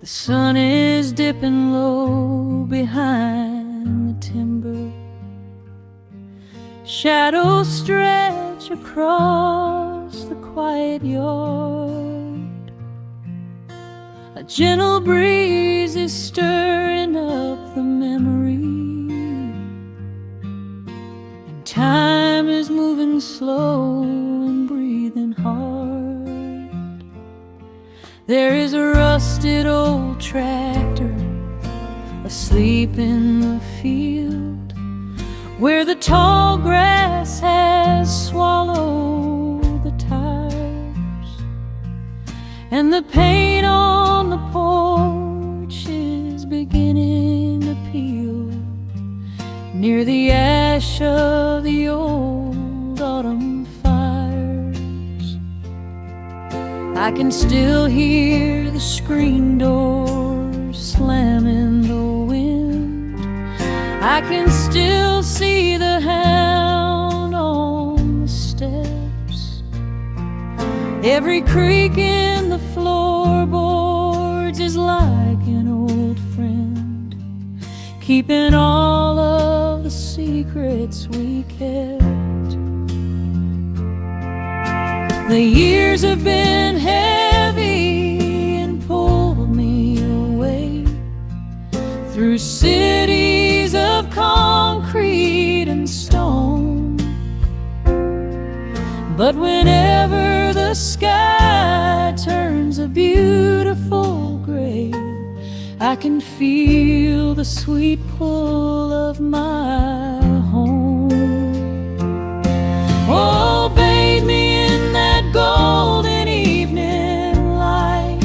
The sun is dipping low behind the timber. Shadows stretch across the quiet yard. A gentle breeze is stirring up the memory, and time is moving slow and breathing hard. There is a rusted old tractor asleep in the field, where the tall grass has swallowed the tires, and the paint on the porch is beginning to peel near the ash of the old autumn fires. I can still hear the screen door slam in the wind. I can still see the hound on the steps. Every creak in the floorboards is like an old friend, keeping all of the secrets we kept. The years have been heavy and pulled me away through cities of concrete and stone. But whenever the sky turns a beautiful gray, I can feel the sweet pull of my home. Oh, bathe me in that golden evening light.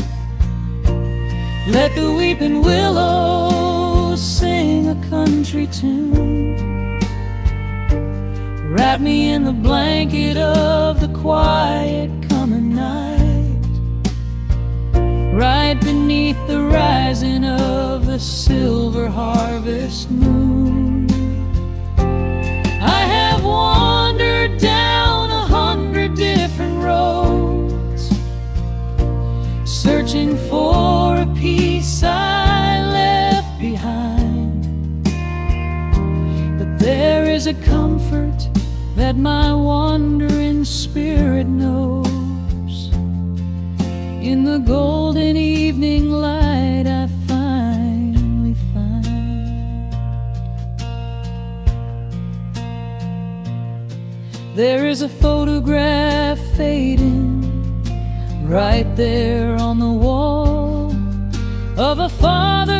Let the weeping willows sing a country tune. Wrap me in the blanket of the quiet coming night, right beneath the rising of the silver harvest moon. I have wandered down 100 different roads, searching for a piece I left behind. But there is a comfort that my wandering spirit knows. In the golden evening light I finally find. There is a photograph fading right there on the wall, of a father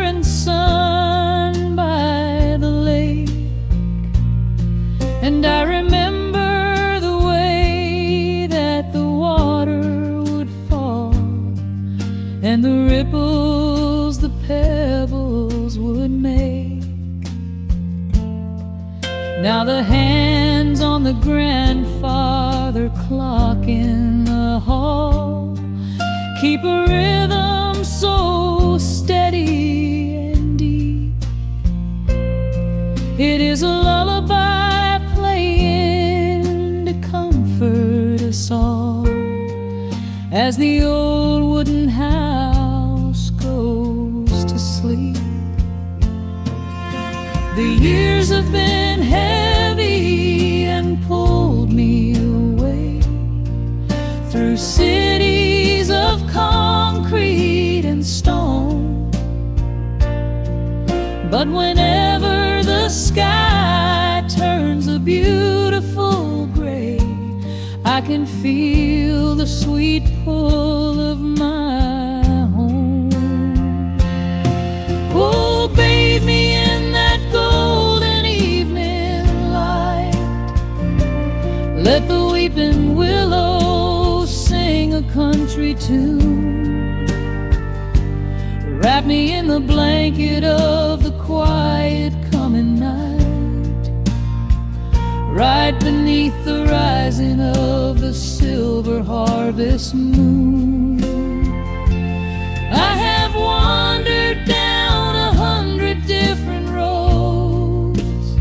and son by the lake. And I remember the way that the water would fall, and the ripples the pebbles would make. Now the hands on the grandfather clock in the hall keep a rhythm so steady and deep. It is a lullaby playing to comfort us all as the old wooden house goes to sleep. The years have been heavy and pulled me away through cities of concrete and stone. But whenever the sky turns a beautiful gray, I can feel the sweet pull of my home. Oh, bathe me in that golden evening light. Let the weeping willows sing a country tune. Wrap me in the blanket of the quiet coming night, right beneath the rising of the silver harvest moon. I have wandered down 100 different roads,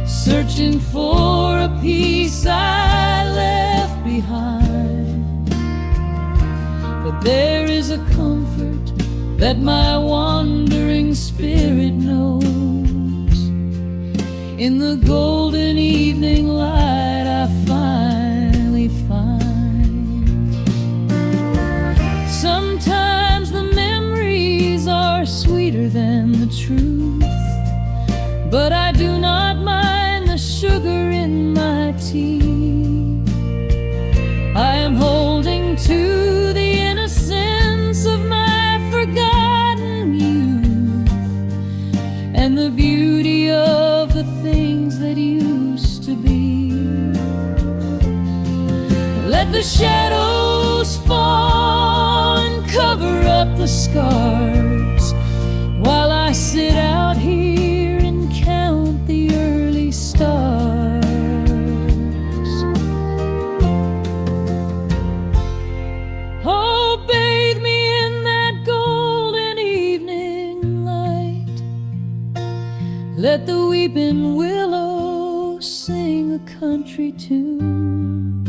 searching for a piece I left behind. But there is a comfort that my wandering spirit knows. In the golden evening light I finally find. Sometimes the memories are sweeter than the truth, but I do not mind the sugar in my tea. I am holding to the innocence of my forgotten youth, and the beauty of the things that used to be. Let the shadows fall and cover up the scars, while I sit out here and count the early stars. Oh, bathe me in that golden evening light. Let the weeping willow sing a country tune.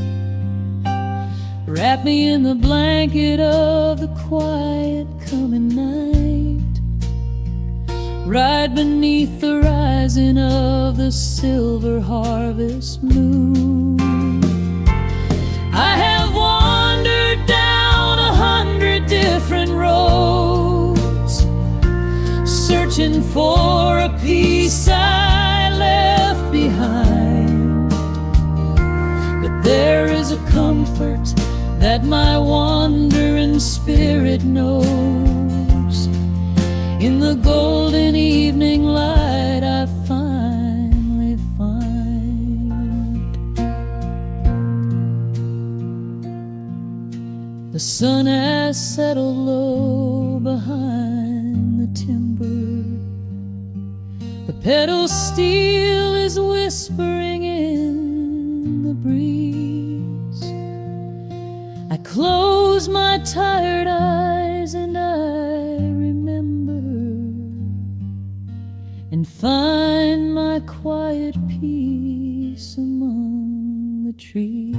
Wrap me in the blanket of the quiet coming night. Ride beneath the rising of the silver harvest moon. I have wandered down 100 different roads, searching for a piece I left behind. But there is a comfort that my wandering spirit knows. In the golden evening light I finally find. The sun has settled low behind the timber. The pedal steel is whispering in the breeze. I close my tired eyes and I remember, and find my quiet peace among the trees.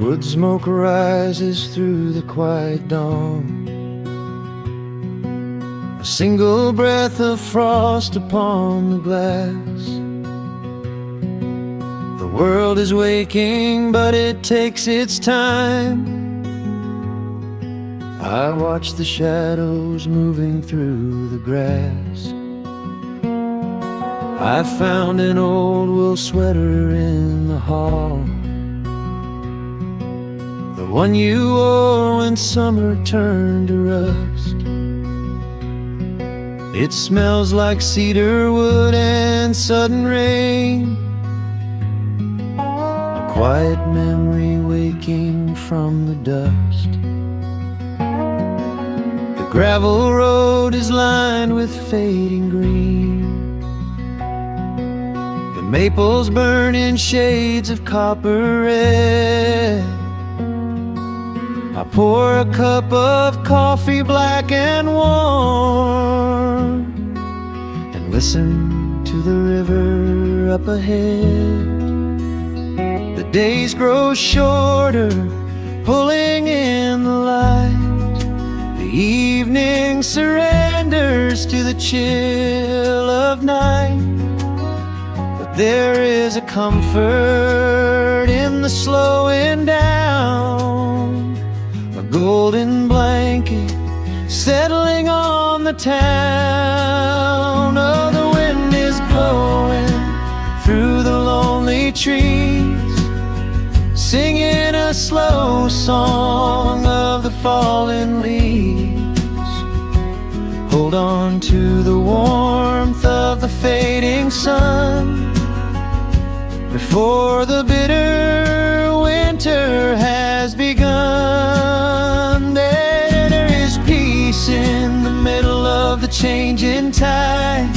Wood smoke rises through the quiet dawn, a single breath of frost upon the glass. The world is waking, but it takes its time. I watch the shadows moving through the grass. I found an old wool sweater in the hall, the one you wore when summer turned to rust. It smells like cedar wood and sudden rain, a quiet memory waking from the dust. The gravel road is lined with fading green, the maples burn in shades of copper red. I pour a cup of coffee black and warm, and listen to the river up ahead. The days grow shorter, pulling in the light. The evening surrenders to the chill of night. But there is a comfort in the slowing down, a golden blanket settling on the town. Oh, the wind is blowing through the lonely trees, singing a slow song of the fallen leaves. Hold on to the warmth of the fading sun before the bitter changing tide,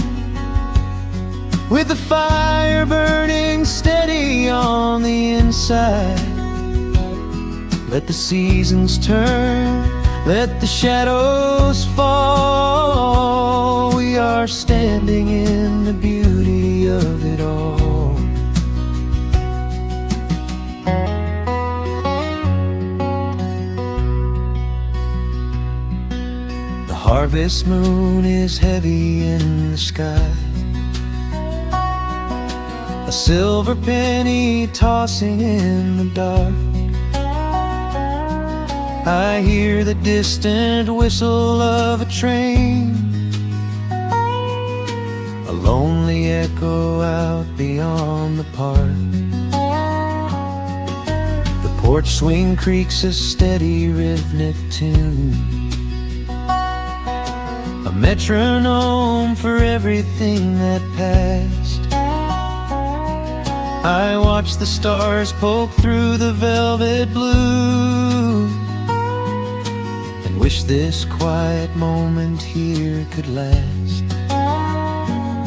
with the fire burning steady on the inside. Let the seasons turn, let the shadows fall. We are standing in the beauty of it all. The harvest moon is heavy in the sky, a silver penny tossing in the dark. I hear the distant whistle of a train, a lonely echo out beyond the park. The porch swing creaks a steady rhythmic tune, a metronome for everything that passed. I watch the stars poke through the velvet blue, and wish this quiet moment here could last.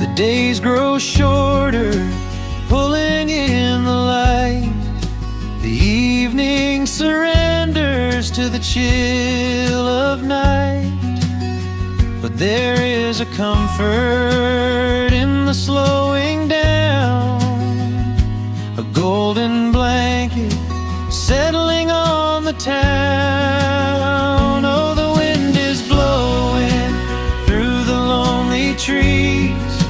The days grow shorter, pulling in the light. The evening surrenders to the chill of night. But there is a comfort in the slowing down, a golden blanket settling on the town. Oh, the wind is blowing through the lonely trees,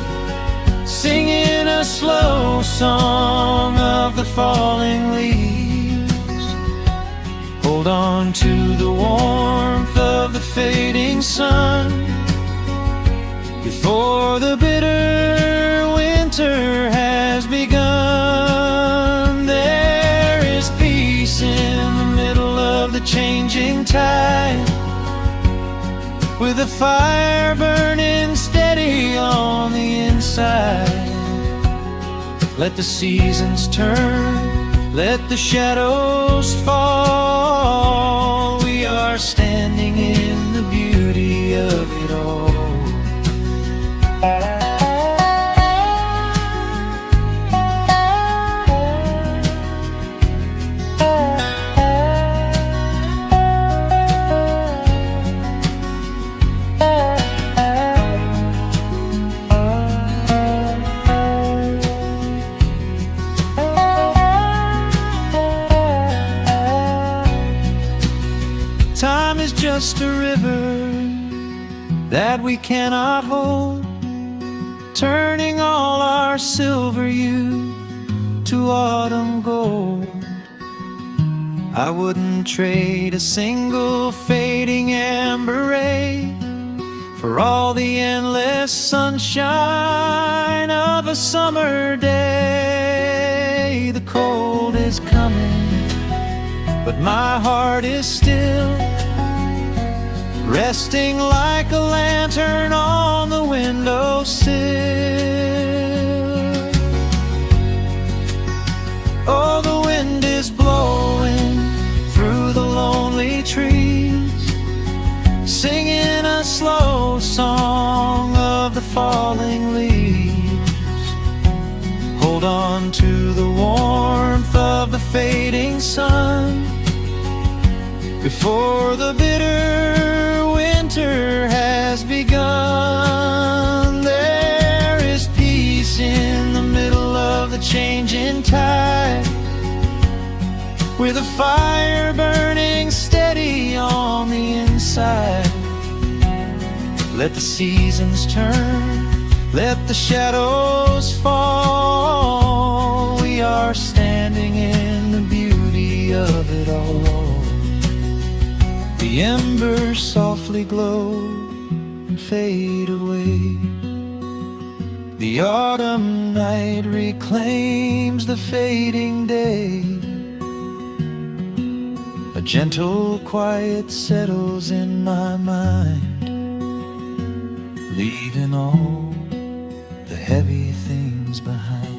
singing a slow song of the falling leaves. Hold on to the warmth of the fading sun, before the bitter winter has begun. There is peace in the middle of the changing tide, with a fire burning steady on the inside. Let the seasons turn, let the shadows fall. We are standing in the beauty of it all. Time is just a river that we cannot hold, turning all our silver youth to autumn gold. I wouldn't trade a single fading amber ray for all the endless sunshine of a summer day. The cold is coming, but my heart is still, resting like a lantern on the windowsill. Oh, the wind is blowing through the lonely trees, singing a slow song of the falling leaves. Hold on to the warmth of the fading sun, before the bitter winter has begun. There is peace in the middle of the changing tide, with a fire burning steady on the inside. Let the seasons turn, let the shadows fall. We are standing in the beauty of it all. The embers softly glow and fade away. The autumn night reclaims the fading day. A gentle quiet settles in my mind, leaving all the heavy things behind.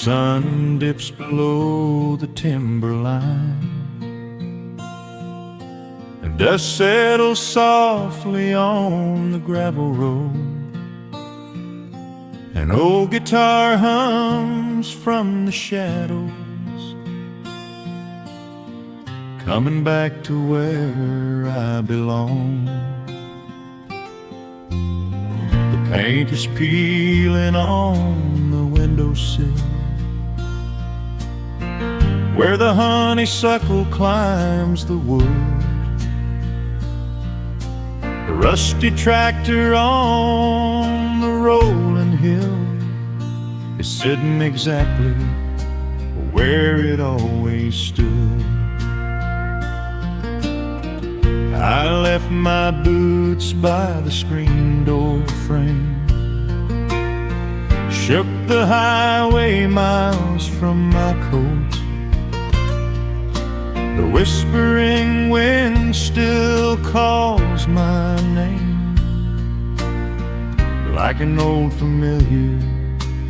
sun dips below the timberline, and dust settles softly on the gravel road. An old guitar hums from the shadows, coming back to where I belong. The paint is peeling on the windowsill, where the honeysuckle climbs the wood. The rusty tractor on the rolling hill is sitting exactly where it always stood. I left my boots by the screen door frame, shook the highway miles from my coat. The whispering wind still calls my name, like an old familiar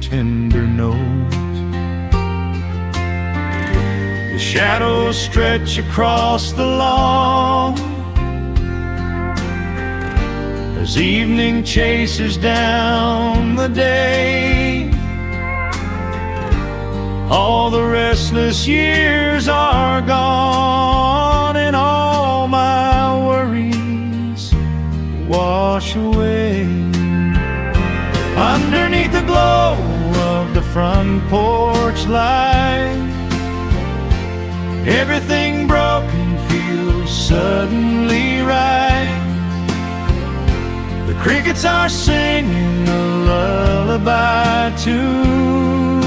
tender note. The shadows stretch across the lawn as evening chases down the day. All the restless years are gone, and all my worries wash away. Underneath the glow of the front porch light, everything broken feels suddenly right. The crickets are singing a lullaby tune,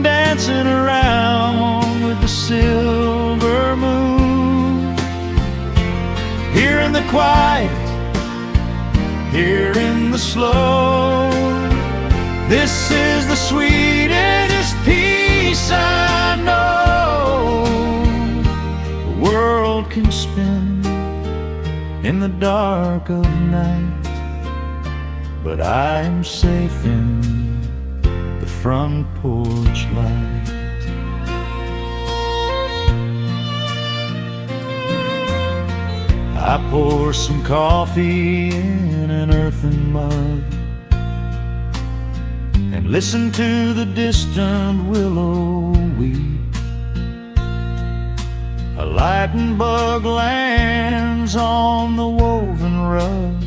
dancing around with the silver moon. Here in the quiet, here in the slow, this is the sweetest peace I know. The world can spin in the dark of night, but I am safe in the front porch light. I pour some coffee in an earthen mug and listen to the distant willow weep. A lightning bug lands on the woven rug,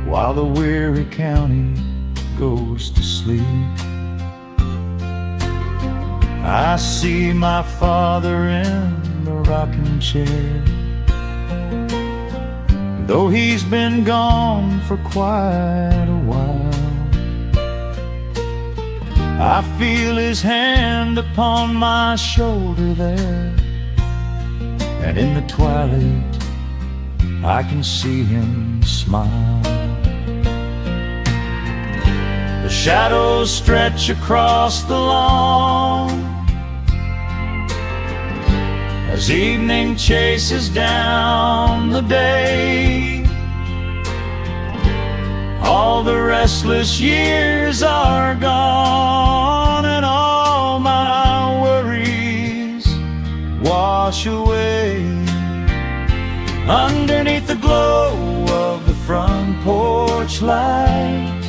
while the weary county goes to sleep. I see my father in the rocking chair, though he's been gone for quite a while. I feel his hand upon my shoulder there, and in the twilight I can see him smile. The shadows stretch across the lawn as evening chases down the day. All the restless years are gone, and all my worries wash away. Underneath the glow of the front porch light,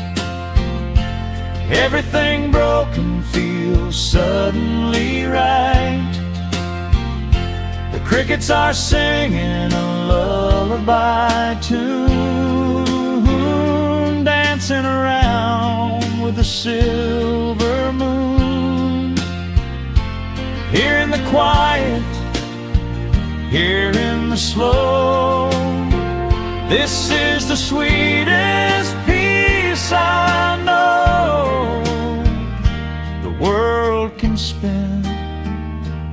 everything broken feels suddenly right. The crickets are singing a lullaby tune, dancing around with the silver moon. Here in the quiet, here in the slow, this is the sweetest peace I know. The world can spin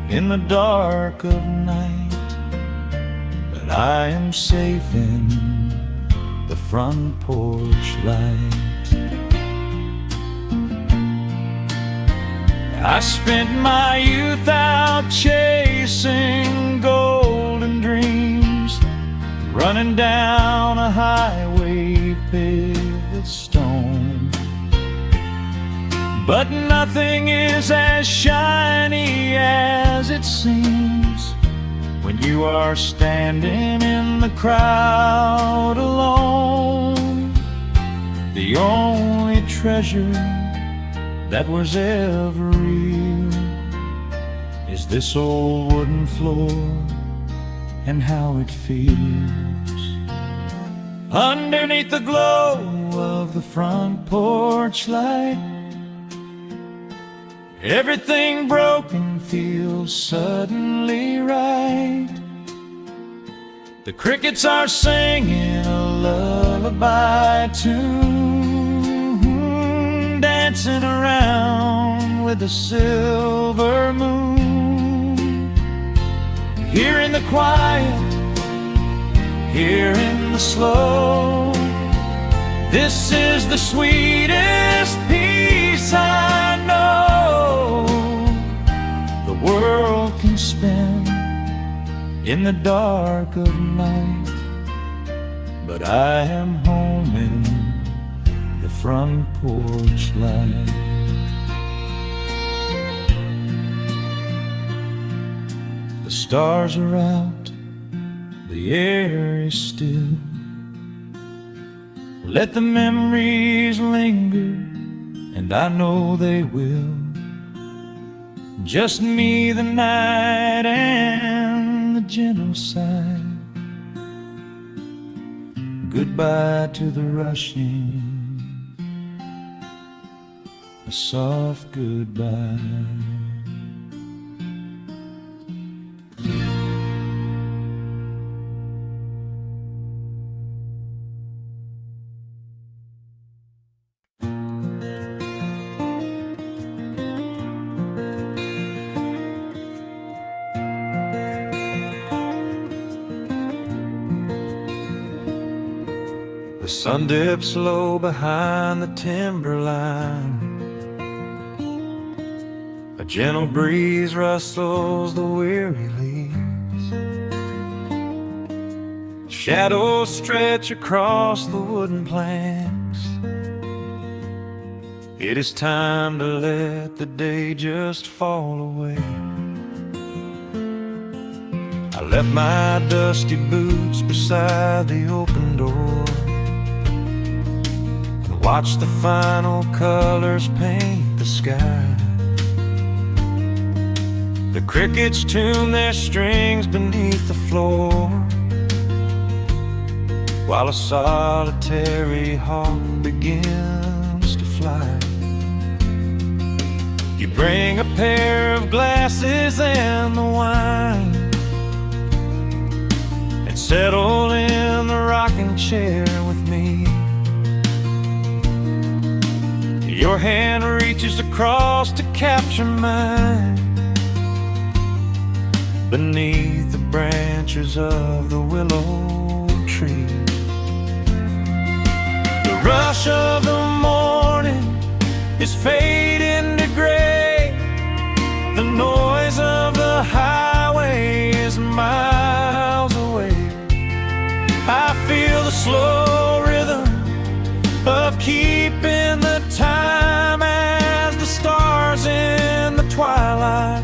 in the dark of night, but I am safe in the front porch light. I spent my youth out chasing golden dreams, running down a highway paved with stone. but nothing is as shiny as it seems when you are standing in the crowd alone. The only treasure that was ever real is this old wooden floor and how it feels underneath the glow of the front porch light. Everything broken feels suddenly right. The crickets are singing a lullaby tune, dancing around with the silver moon. Here in the quiet, here in the slow, this is the sweetest peace I know the world can spend in the dark of night. But I am home in the front porch light. The stars are out, the air is still. Let the memories linger, and I know they will. Just me, the night, and the gentle sigh. Goodbye to the rushing, a soft goodbye. The sun dips low behind the timberline. A gentle breeze rustles the weary leaves. Shadows stretch across the wooden planks. It is time to let the day just fall away. I left my dusty boots beside the open door, watch the final colors paint the sky. The crickets tune their strings beneath the floor, while a solitary hawk begins to fly. You bring a pair of glasses and the wine, and settle in the rocking chair with me. Your hand reaches across to capture mine beneath the branches of the willow tree. The rush of the morning is fading to gray. The noise of the highway is miles away. I feel the slow rhythm of keeping the time as the stars in the twilight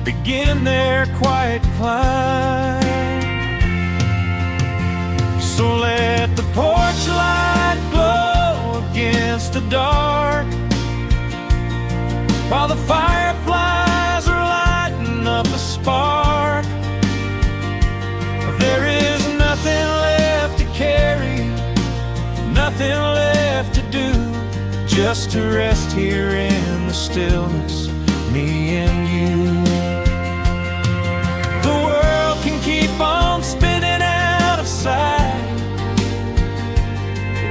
begin their quiet climb. So let the porch light glow against the dark, while the fireflies are lighting up a spark. There is nothing left to carry, nothing left to do, just to rest here in the stillness, me and you. The world can keep on spinning out of sight.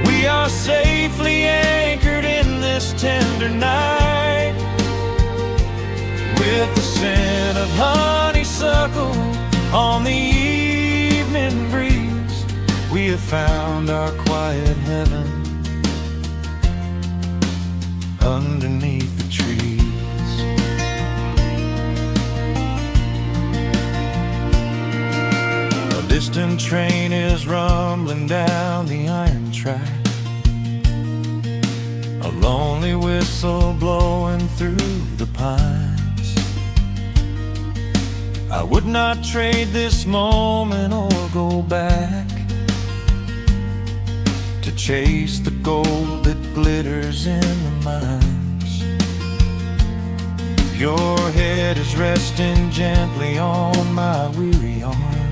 We are safely anchored in this tender night. With the scent of honeysuckle on the evening breeze, we have found our quiet heaven underneath the trees. A distant train is rumbling down the iron track. A lonely whistle blowing through the pines. I would not trade this moment or go back to chase the gold that glitters in the mines. Your head is resting gently on my weary arm.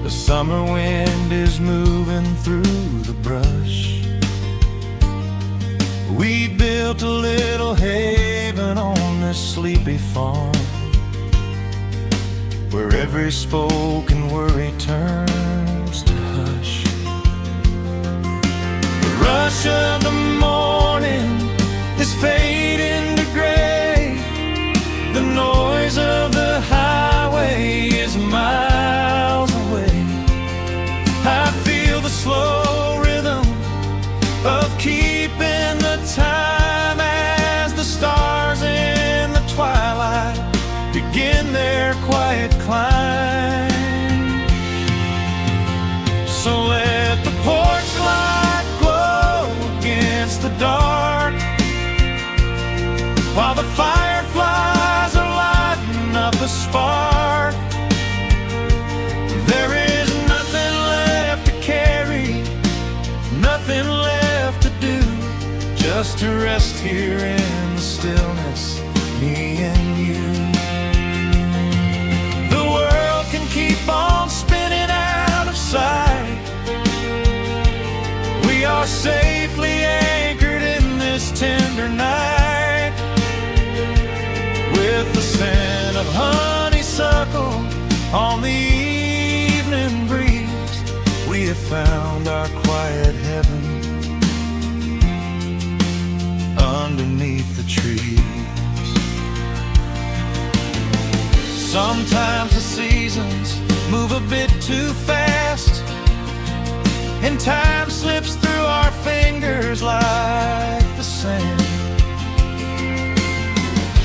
The summer wind is moving through the brush. We built a little haven on this sleepy farm, where every spoken worry turns to hush. The rush of the morning is fading to gray. The noise of the highway is miles away. I feel the slow rhythm of keeping the time as the stars in the twilight begin their quiet climb. So let the porch light glow against the dark, while the fireflies are lighting up a spark. There is nothing left to carry, nothing left to do, just to rest here in the stillness, me and you. The world can keep on spinning out of sight. We are safely anchored in this tender night. With the scent of honeysuckle on the evening breeze, we have found our quiet heaven underneath the trees. Sometimes the seasons move a bit too fast, and time slips through our fingers like the sand.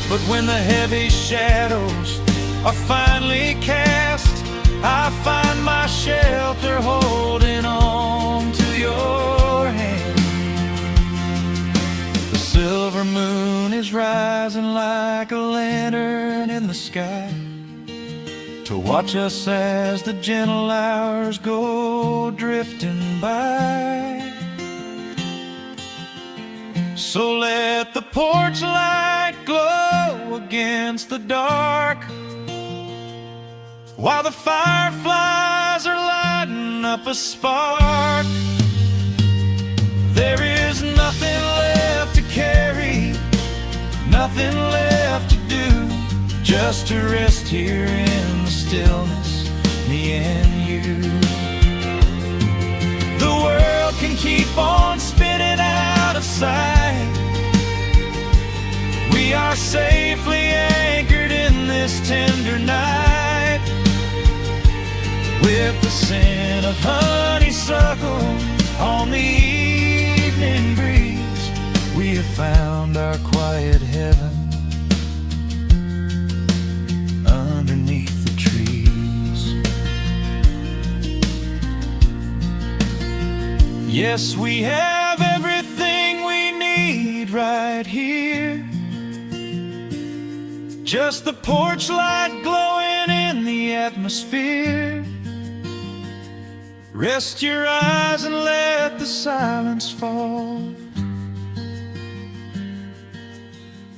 But when the heavy shadows are finally cast, I find my shelter holding on to your hand. The silver moon is rising like a lantern in the sky, to watch us as the gentle hours go drifting by. So let the porch light glow against the dark, while the fireflies are lighting up a spark. There is nothing left to carry, nothing left to do, just to rest here in the stillness, me and you. The world can keep on spinning out of sight. We are safely anchored in this tender night. With the scent of honeysuckle on the evening breeze, we have found our quiet heaven underneath the trees. Yes, we have everything we need right here. Just the porch light glowing in the atmosphere. Rest your eyes and let the silence fall.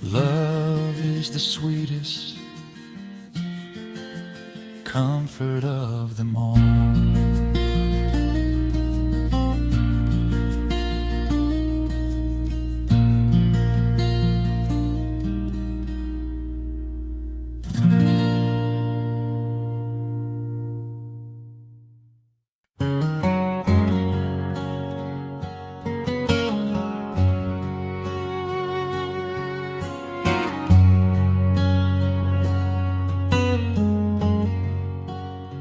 Love is the sweetest comfort of them all.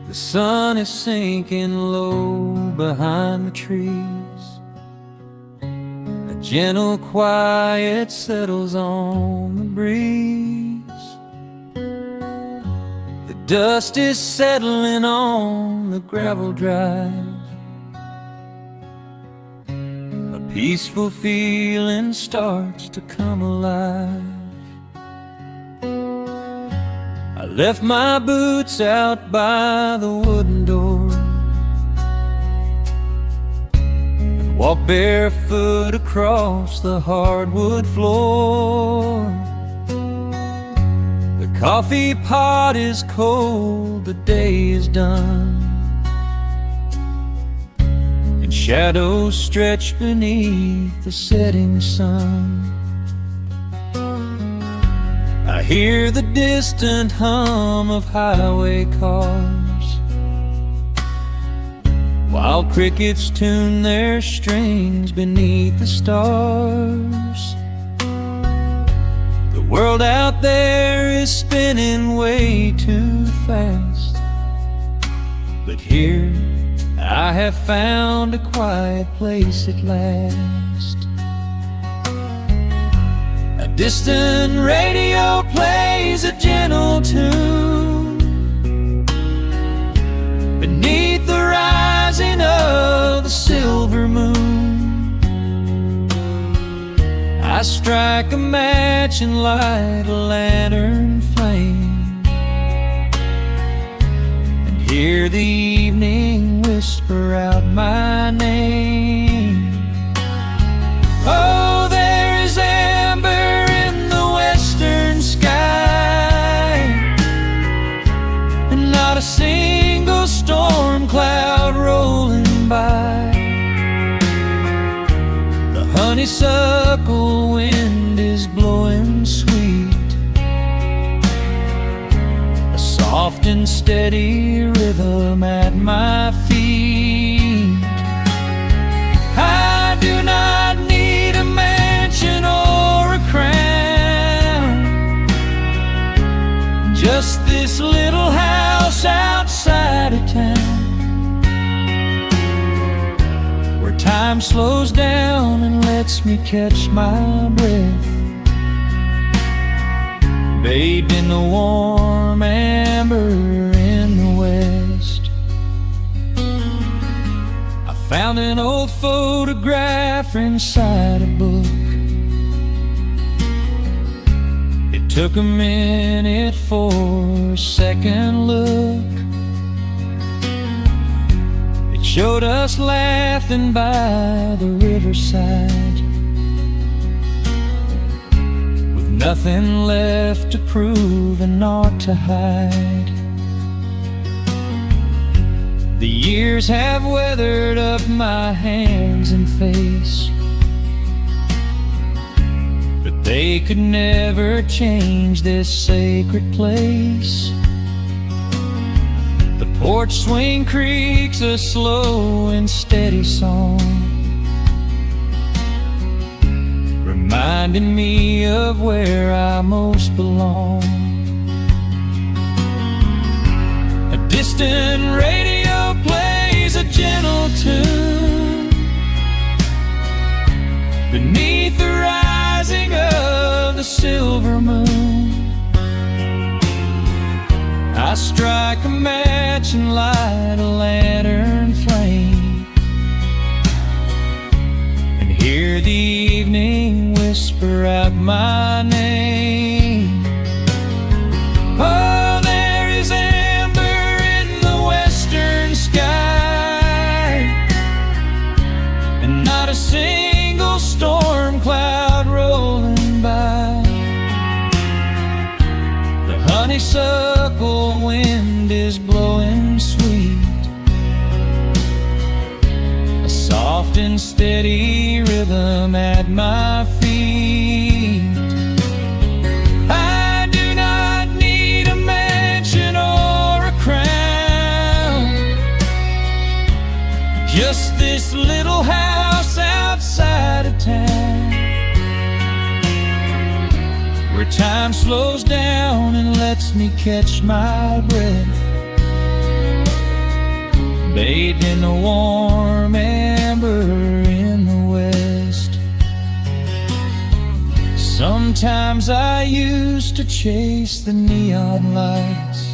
The sun is sinking low behind the trees. A gentle quiet settles on the breeze. The dust is settling on the gravel drive. A peaceful feeling starts to come alive. I left my boots out by the wooden door and walked barefoot across the hardwood floor. The coffee pot is cold, the day is done, and shadows stretch beneath the setting sun. I hear the distant hum of highway cars, while crickets tune their strings beneath the stars. The world out there is spinning way too fast, but here I have found a quiet place at last. A distant radio plays a gentle tune beneath the rising of the silver moon. I strike a match and light a lantern flame, and hear the evening whisper out my name. Oh, there is amber in the western sky, and not a single storm cloud rolling by. The honeysuckle wind is blowing sweet, a soft and steady rhythm at my feet. I do not need a mansion or a crown, just this little house outside of town, where time slows down and lets me catch my breath, bathed in the warm amber in the west. I found an old photograph inside a book. It took a minute for a second look. It showed us laughing by the riverside, with nothing left to prove and naught to hide. The years have weathered up my hands and face, but they could never change this sacred place. The porch swing creaks a slow and steady song, reminding me of where I most belong. A distant radio plays a gentle tune beneath the rising of the silver moon. I strike a match and light a lantern flame, and hear the evening whisper out my name. Oh, there is amber in the western sky, and not a single storm cloud rolling by. The honeysuckle wind is blowing sweet, a soft and steady rhythm at my feet. I do not need a mansion or a crown, just this little house outside of town, where time slows down and lets me catch my breath, bathed in the warm amber in the west. Sometimes I used to chase the neon lights,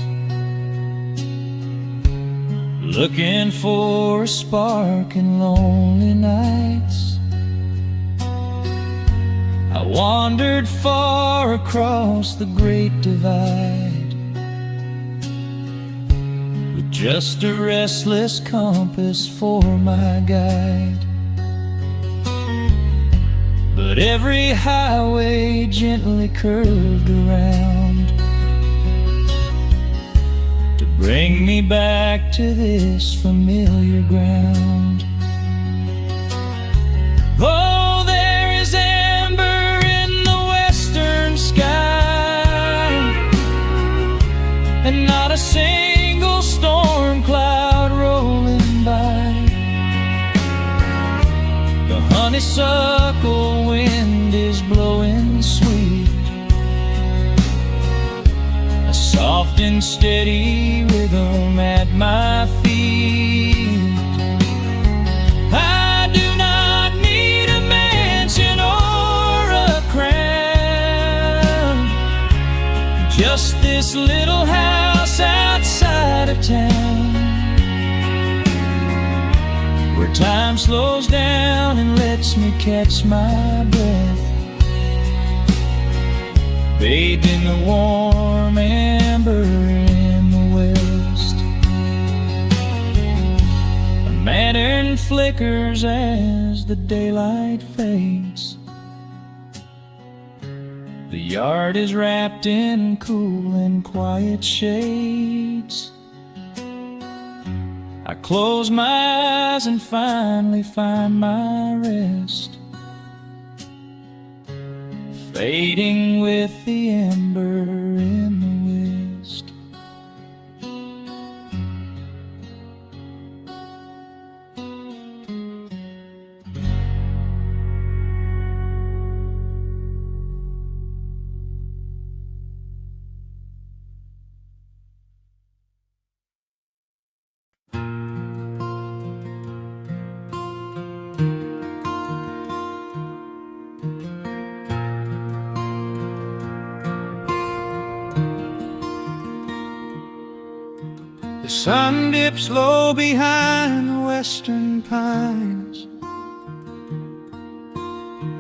looking for a spark in lonely nights. I wandered far across the great divide, with just a restless compass for my guide. But every highway gently curved around to bring me back to this familiar ground. Oh, there is amber in the western sky, and not a single storm cloud rolling by. The honeysuckle wind is blowing sweet, a soft and steady rhythm at my feet. I do not need a mansion or a crown, just this little house outside of town, where time slows down and lets me catch my breath, bathed in the warm amber in the west. A lantern flickers as the daylight fades. The yard is wrapped in cool and quiet shades. I close my eyes and finally find my rest, fading with the ember in the west. The sun dips low behind the western pines.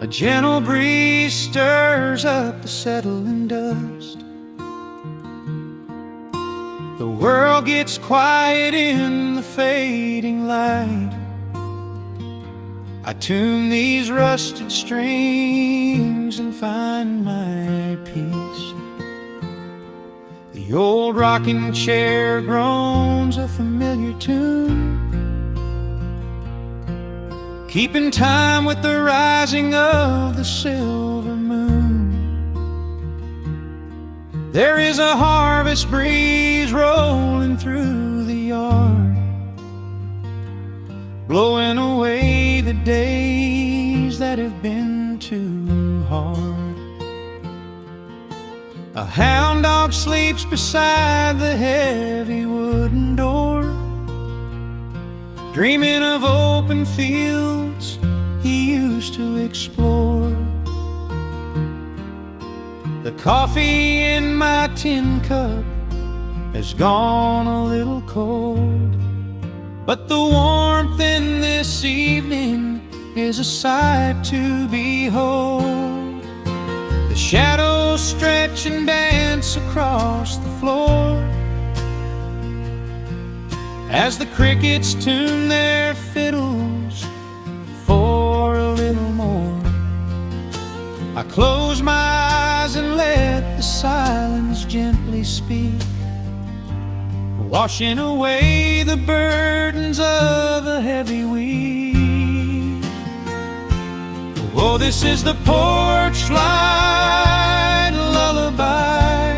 A gentle breeze stirs up the settling dust. The world gets quiet in the fading light. I tune these rusted strings and find my peace. The old rocking chair groans a familiar tune, keeping time with the rising of the silver moon. There is a harvest breeze rolling through the yard, blowing away the days that have been too hard. A hound dog sleeps beside the heavy wooden door, dreaming of open fields he used to explore. The coffee in my tin cup has gone a little cold, but the warmth in this evening is a sight to behold. The shadows stretch and dance across the floor as the crickets tune their fiddles for a little more. I close my eyes and let the silence gently speak, washing away the burdens of a heavy week. Oh, this is the porch light lullaby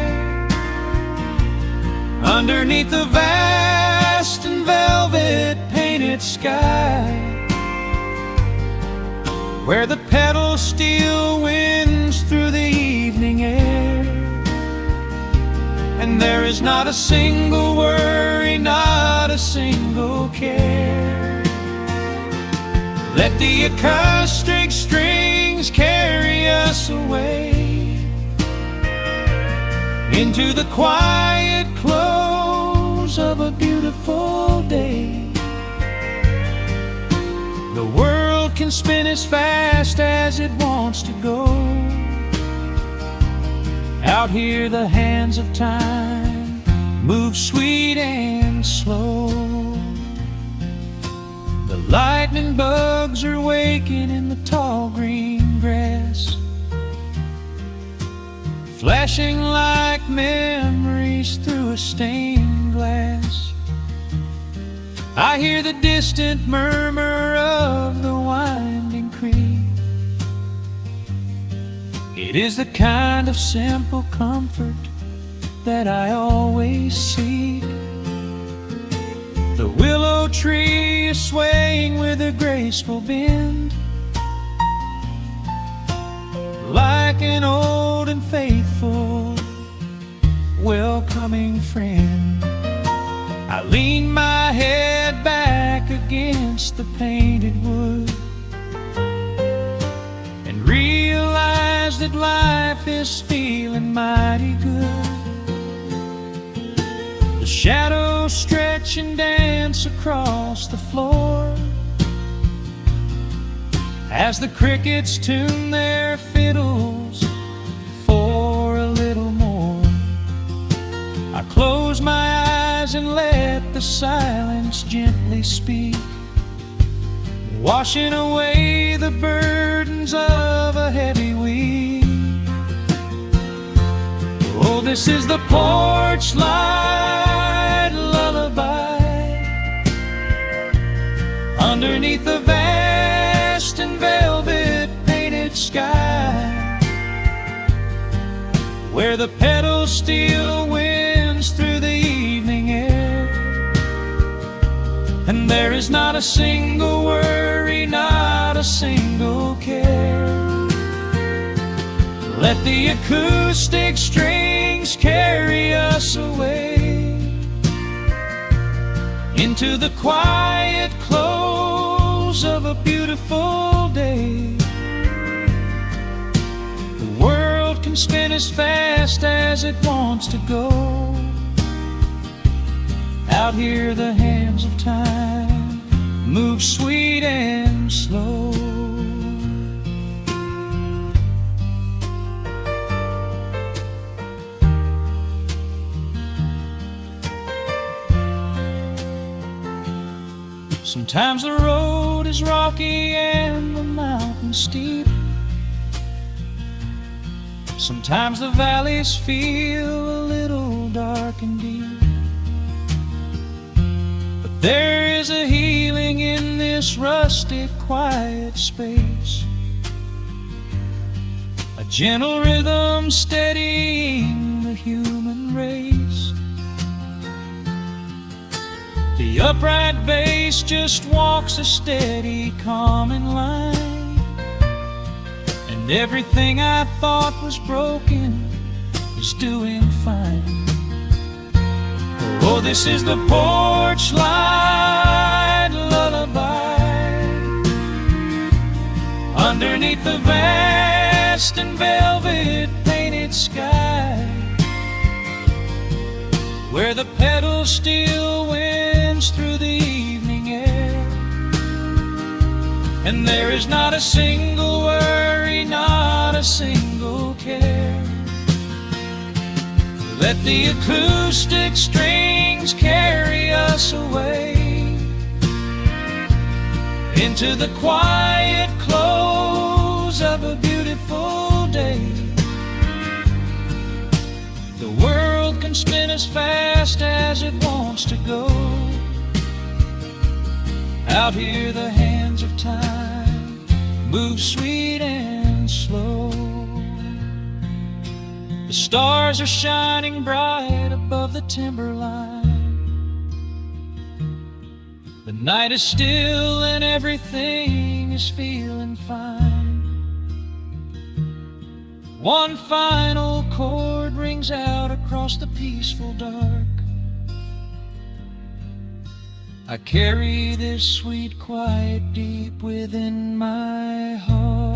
underneath the vast and velvet painted sky, where the pedal steel winds through the evening air, and there is not a single worry, not a single care. Let the acoustic strings carry us away into the quiet close of a beautiful day. The world can spin as fast as it wants to go, Out here the hands of time move sweet and slow. The lightning bugs are waking in the tall green grass, flashing like memories through a stained glass. I hear the distant murmur of the winding creek. It is the kind of simple comfort that I always seek. The willow tree is swaying with a graceful bend, like an old and faithful welcoming friend. I lean my head back against the painted wood and realize that life is feeling mighty good. The shadows stretch and dance across the floor as the crickets tune their fiddles for a little more. I close my eyes and let the silence gently speak, washing away the burdens of a heavy week. Oh, this is the porch light lullaby underneath the vast and velvet painted sky, where the petals still winds through the evening air, and there is not a single worry, not a single care. Let the acoustic strings carry us away into the quiet close of a beautiful day. The world can spin as fast as it wants to go. Out here the hands of time move sweet and slow. Sometimes the road is rocky and the mountain steep. Sometimes the valleys feel a little dark and deep. But there is a healing in this rustic, quiet space, a gentle rhythm steadying the human race. The upright bass just walks a steady, calming line, and everything I thought was broken is doing fine. Oh, this is the porch light lullaby underneath the vast and velvet painted sky, where the petals still winds through the evening air, and there is not a single worry, not a single care. Let the acoustic strings carry us away into the quiet close of a beautiful day. The world can spin as fast as it wants to go. Out here the hands of time move sweet and slow. The stars are shining bright above the timberline. The night is still and everything is feeling fine. One final chord rings out across the peaceful dark. I carry this sweet quiet deep within my heart.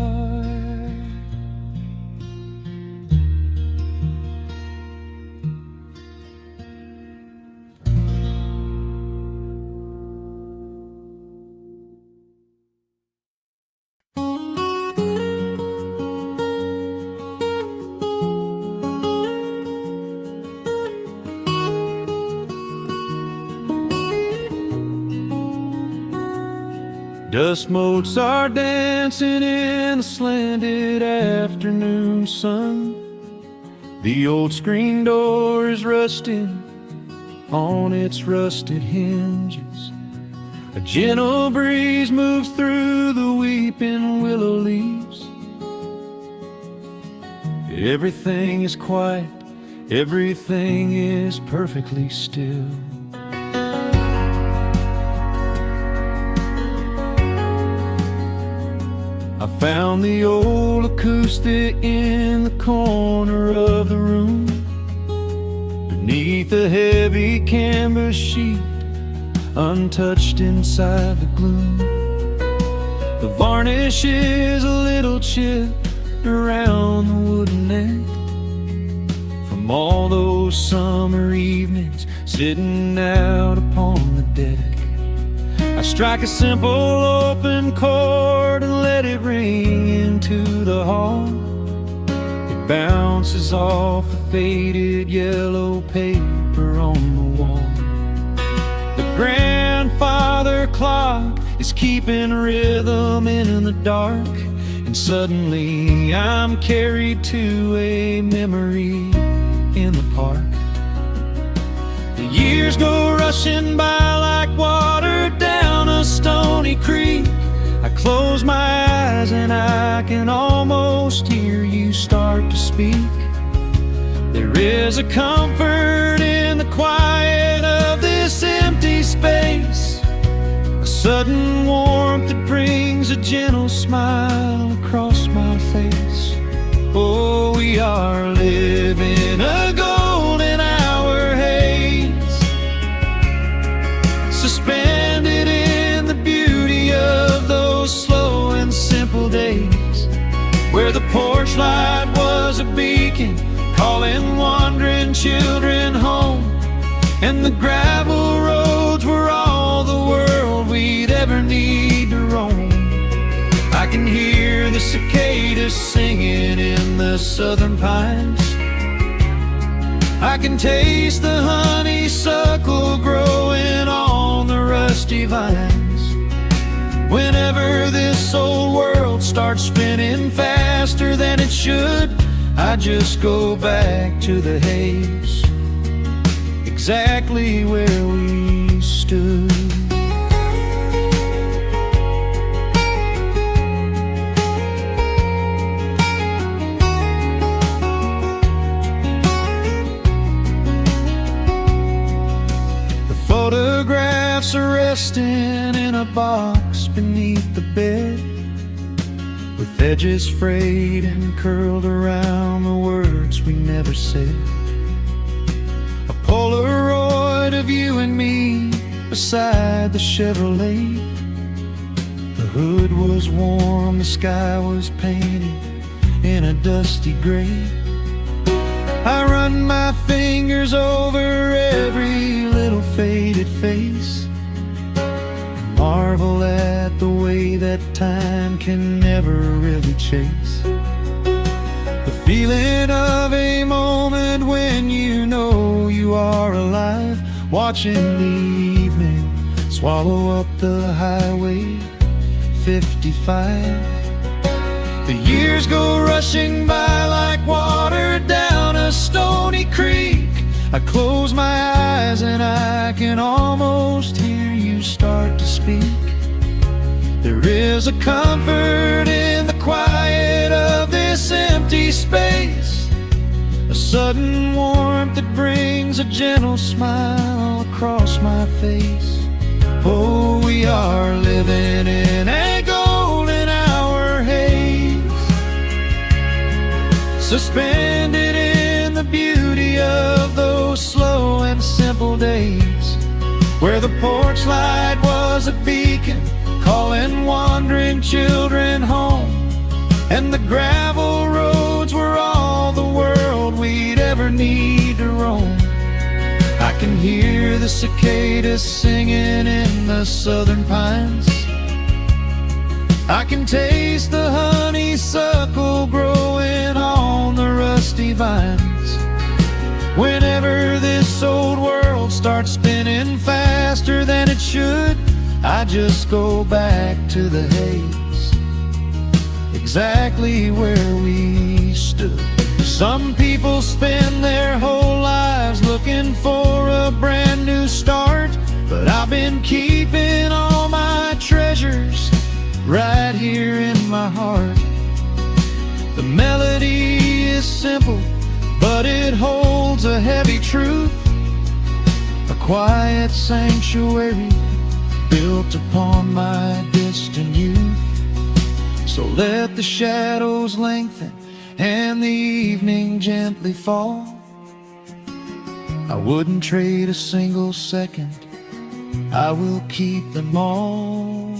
Dust motes are dancing in the slanted afternoon sun. The old screen door is rusting on its rusted hinges. A gentle breeze moves through the weeping willow leaves. Everything is quiet, everything is perfectly still. I found the old acoustic in the corner of the room, beneath a heavy canvas sheet, untouched inside the gloom. The varnish is a little chipped around the wooden neck, from all those summer evenings sitting out upon the deck. I strike a simple open chord and let it ring into the hall. It bounces off the faded yellow paper on the wall. The grandfather clock is keeping rhythm in the dark, and suddenly I'm carried to a memory in the park. The years go rushing by like water down a stony creek. I close my eyes and I can almost hear you start to speak. There is a comfort in the quiet of this empty space, a sudden warmth that brings a gentle smile across my face. Oh, we are living a golden hour haze, suspended in the beauty of those slow and simple days, where the porch light was a beacon calling wandering children home, and the gravel roads were all the world we'd ever need to roam. I can hear the cicadas singing in the southern pines. I can taste the honeysuckle growing on the rusty vines. Whenever this old world starts spinning faster than it should, I just go back to the haze, exactly where we stood. Photographs are resting in a box beneath the bed, with edges frayed and curled around the words we never said. A Polaroid of you and me beside the Chevrolet. The hood was warm, the sky was painted in a dusty gray. I run my fingers over every little faded face, marvel at the way that time can never really chase. The feeling of a moment when you know you are alive, watching the evening swallow up the highway 55. The years go rushing by like water down a stony creek. I close my eyes and I can almost hear you start to speak. There is a comfort in the quiet of this empty space, a sudden warmth that brings a gentle smile across my face. Oh, we are living in a golden hour haze, suspended in the beauty of those slow and simple days, where the porch light was a beacon calling wandering children home, and the gravel roads were all the world we'd ever need to roam. I can hear the cicadas singing in the southern pines. I can taste the honeysuckle growing on the rusty vines. Whenever this old world starts spinning faster than it should, I just go back to the haze, exactly where we stood. Some people spend their whole lives looking for a brand new start, but I've been keeping all my treasures right here in my heart. The melody is simple, but it holds a heavy truth, a quiet sanctuary built upon my distant youth. So let the shadows lengthen and the evening gently fall. I wouldn't trade a single second, I will keep them all.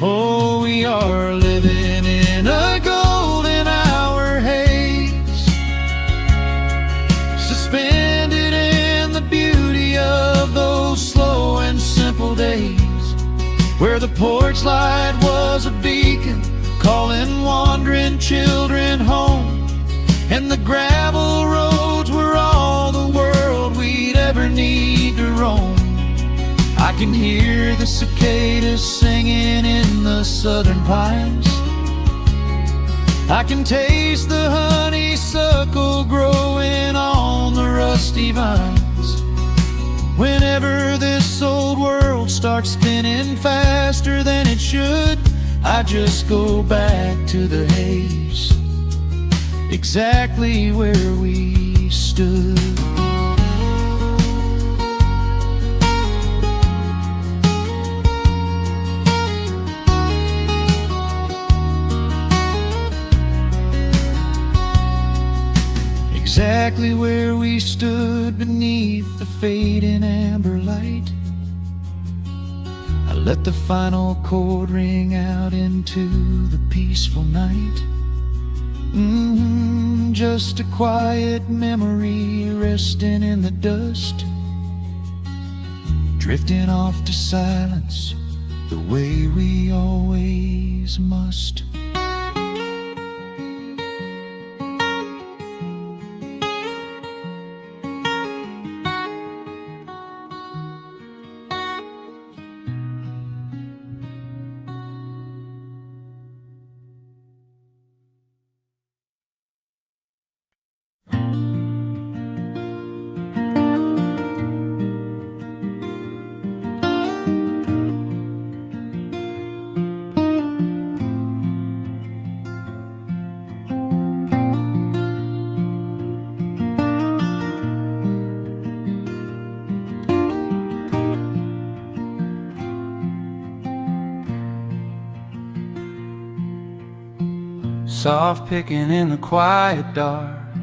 Oh, we are living in a golden hour haze, suspended in the beauty of those slow and simple days, where the porch light was a beacon calling wandering children home, and the gravel roads were all the world we'd ever need to roam. I can hear the cicadas singing in the southern pines, I can taste the honeysuckle growing on the rusty vines. Whenever this old world starts spinning faster than it should, I just go back to the haze, exactly where we stood. Exactly where we stood beneath the fading amber light. I let the final chord ring out into the peaceful night. Just a quiet memory resting in the dust, drifting off to silence the way we always must. Soft picking in the quiet dark,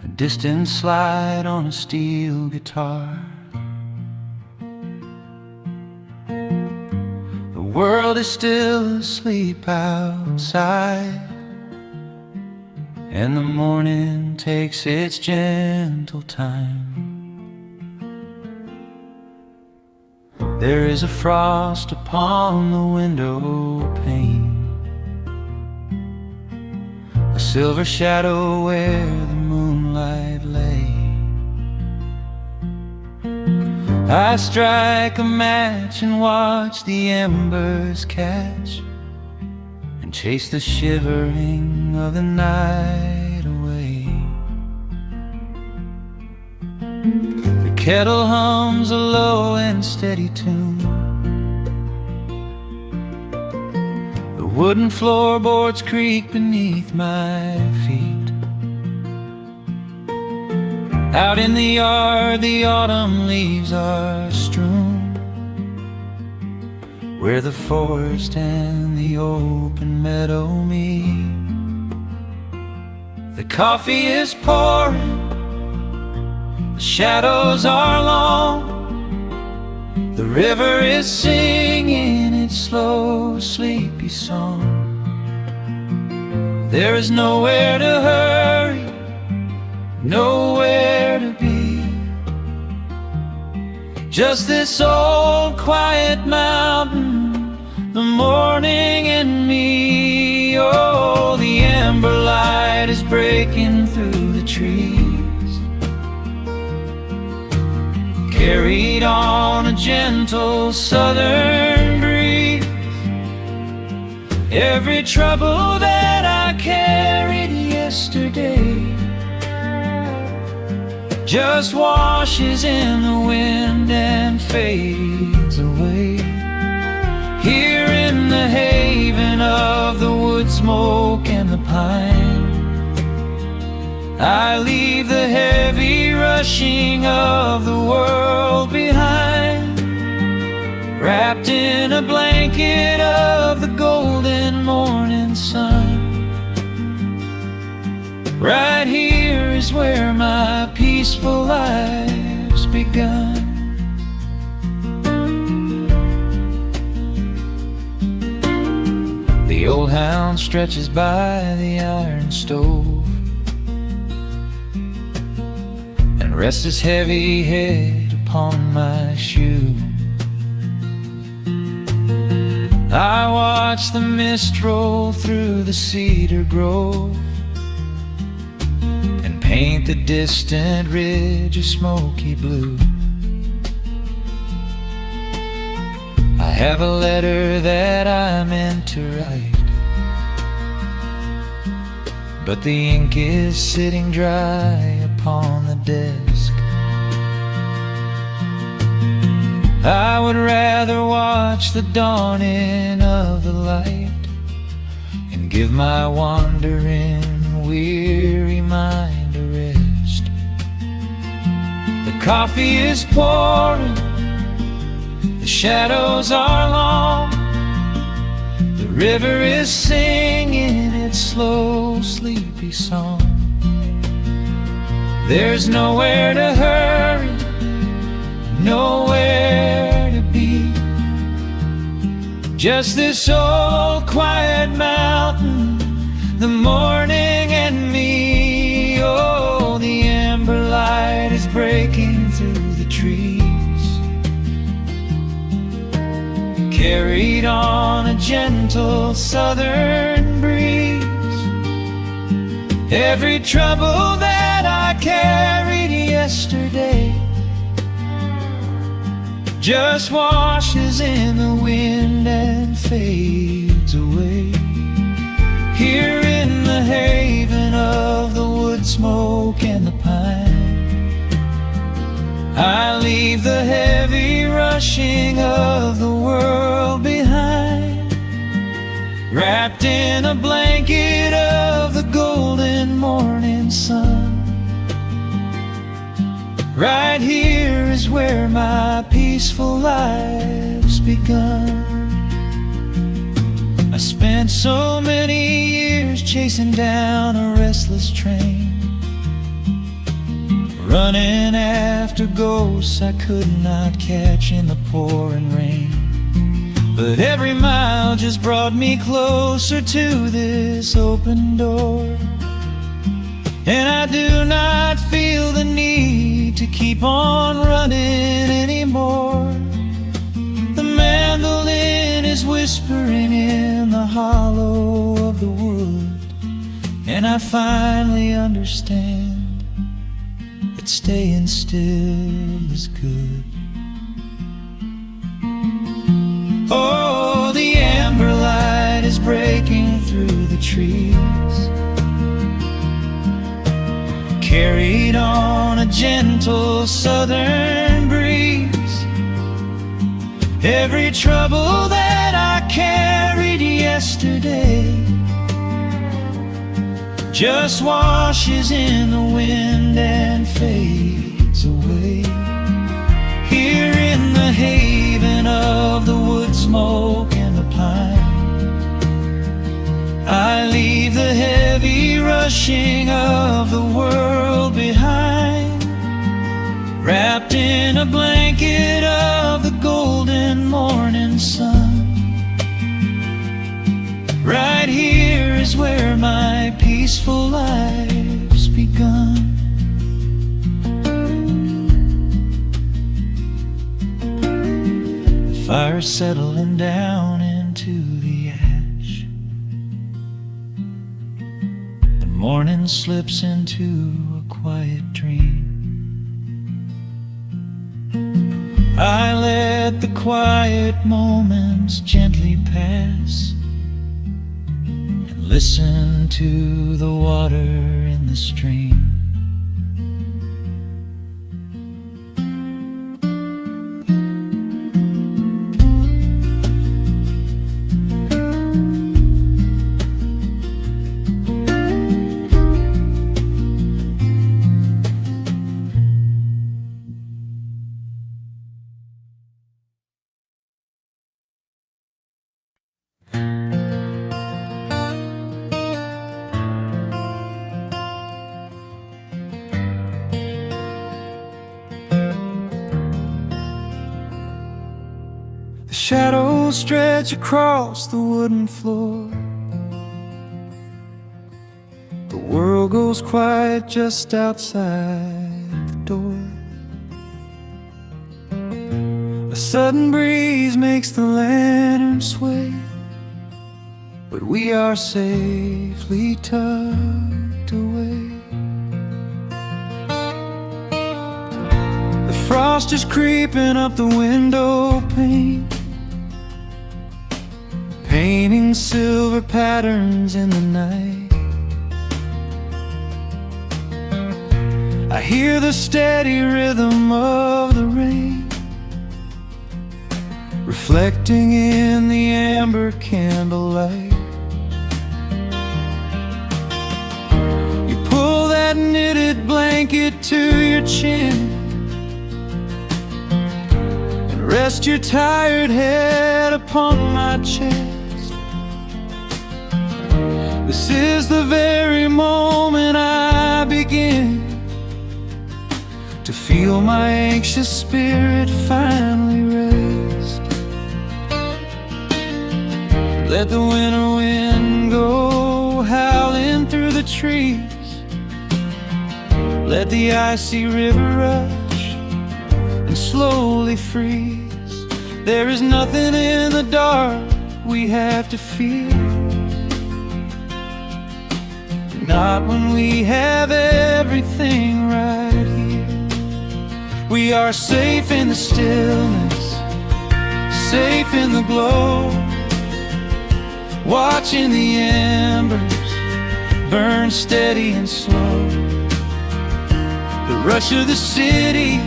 a distant slide on a steel guitar. The world is still asleep outside, and the morning takes its gentle time. There is a frost upon the window pane, a silver shadow where the moonlight lay. I strike a match and watch the embers catch, and chase the shivering of the night away. The kettle hums a low and steady tune, the wooden floorboards creak beneath my feet. Out in the yard the autumn leaves are strewn, where the forest and the open meadow meet. The coffee is pouring, the shadows are long, the river is singing its slow, sleepy song. There is nowhere to hurry, nowhere to be, just this old quiet mountain, the morning and me. Oh, the ember light is breaking through the trees, carried on a gentle southern breeze. Every trouble that I carried yesterday just washes in the wind and fades away. Here in the haven of the wood smoke and the pine, I leave the heavy rushing of the world behind, wrapped in a blanket of the golden morning sun. Right here is where my peaceful life's begun. The old hound stretches by the iron stove and rests his heavy head upon my shoe. I watch the mist roll through the cedar grove and paint the distant ridge a smoky blue. I have a letter that I meant to write, but the ink is sitting dry upon the desk. I would rather watch the dawning of the light and give my wandering, weary mind a rest. The coffee is pouring, the shadows are long, the river is singing its slow, sleepy song. There's nowhere to hurry, nowhere to be, just this old quiet mountain, the morning and me. Oh, the amber light is breaking through the trees, carried on a gentle southern breeze. Every trouble that I carried yesterday just washes in the wind and fades away. Here in the haven of the wood smoke and the pine, I leave the heavy rushing of the world behind, wrapped in a blanket of the golden morning sun. Right here is where my peaceful life's begun. I spent so many years chasing down a restless train, running after ghosts I could not catch in the pouring rain. But every mile just brought me closer to this open door, and I do not feel the need to keep on running anymore. The mandolin is whispering in the hollow of the wood, and I finally understand that staying still is good. Oh, the amber light is breaking through the trees, carried on a gentle southern breeze. Every trouble that I carried yesterday just washes in the wind and fades away. Here in the haven of the wood smoke and the pine, I leave the heavy rushing of the world behind, wrapped in a blanket of the golden morning sun. Right here is where my peaceful life's begun. The fire's settling down into the ash, the morning slips into a quiet dream. I let the quiet moments gently pass and listen to the water in the stream. The shadows stretch across the wooden floor. The world goes quiet just outside the door. A sudden breeze makes the lantern sway, but we are safely tucked away. The frost is creeping up the window pane, painting silver patterns in the night. I hear the steady rhythm of the rain, reflecting in the amber candlelight. You pull that knitted blanket to your chin and rest your tired head upon my chest. This is the very moment I begin to feel my anxious spirit finally rest. Let the winter wind go howling through the trees. Let the icy river rush and slowly freeze. There is nothing in the dark we have to fear, not when we have everything right here. We are safe in the stillness, safe in the glow, watching the embers burn steady and slow. The rush of the city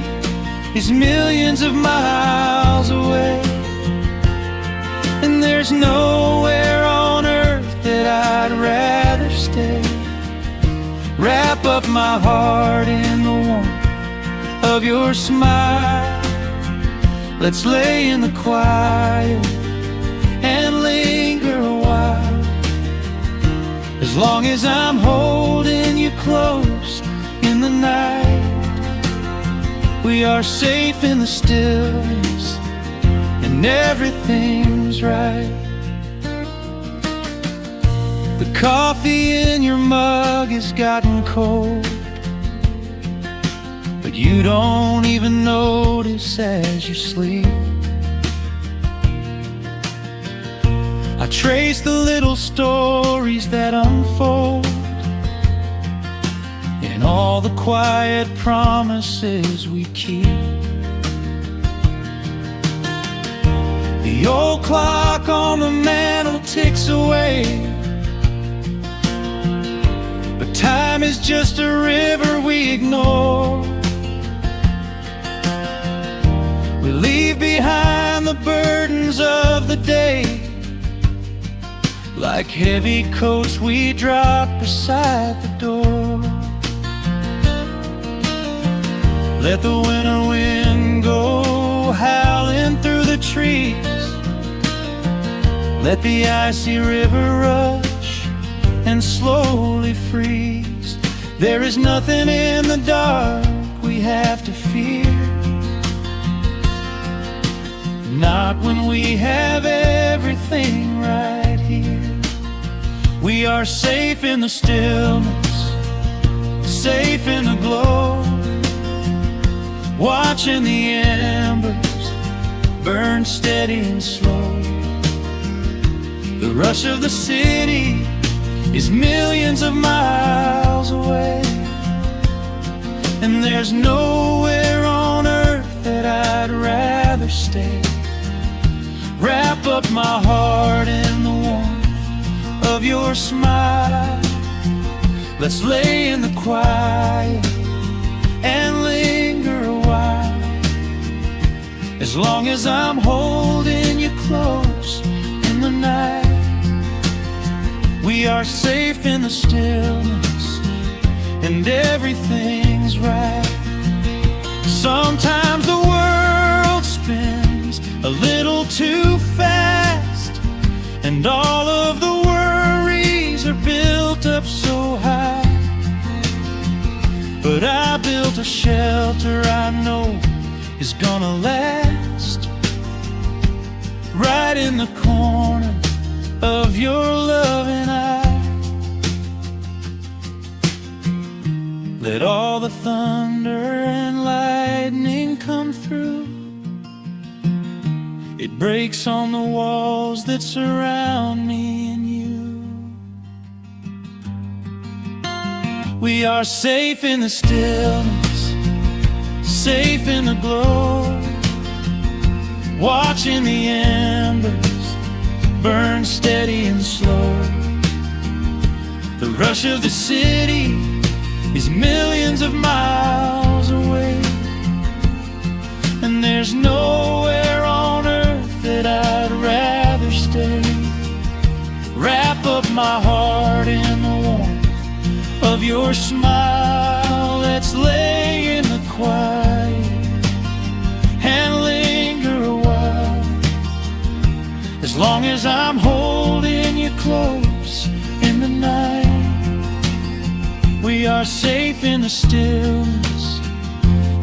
is millions of miles away, and there's nowhere on earth that I'd rather stay. Wrap up my heart in the warmth of your smile. Let's lay in the quiet and linger a while. As long as I'm holding you close in the night, we are safe in the stillness and everything's right. The coffee in your mug has gotten cold, but you don't even notice as you sleep. I trace the little stories that unfold in all the quiet promises we keep. The old clock on the mantle ticks away, but time is just a river we ignore. We leave behind the burdens of the day, like heavy coats we drop beside the door. Let the winter wind go howling through the trees. Let the icy river rush and slowly freeze. There is nothing in the dark we have to fear, not when we have everything right here. We are safe in the stillness, safe in the glow, watching the embers burn steady and slow. The rush of the city is millions of miles away, and there's nowhere on earth that I'd rather rather stay. Wrap up my heart in the warmth of your smile. Let's lay in the quiet and linger a while. As long as I'm holding you close in the night, we are safe in the stillness and everything's right. Sometimes the world spins a little too fast, and all of the worries are built up so high. But I built a shelter I know is gonna last, right in the corner of your loving eye. Let all the thunder and lightning come through. It breaks on the walls that surround me and you. We are safe in the stillness, safe in the glow, watching the embers burn steady and slow. The rush of the city is millions of miles away, and there's nowhere on earth that I'd rather stay. Wrap up my heart in the warmth of your smile. Let's lay in the quiet and linger a while. As long as I'm holding you close in the night, we are safe in the stillness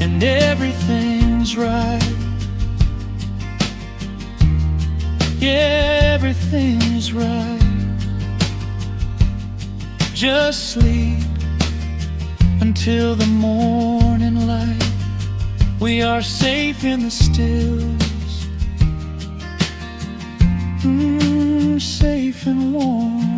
and everything's right. Yeah, everything's right. Just sleep until the morning light. We are safe in the stillness, safe and warm.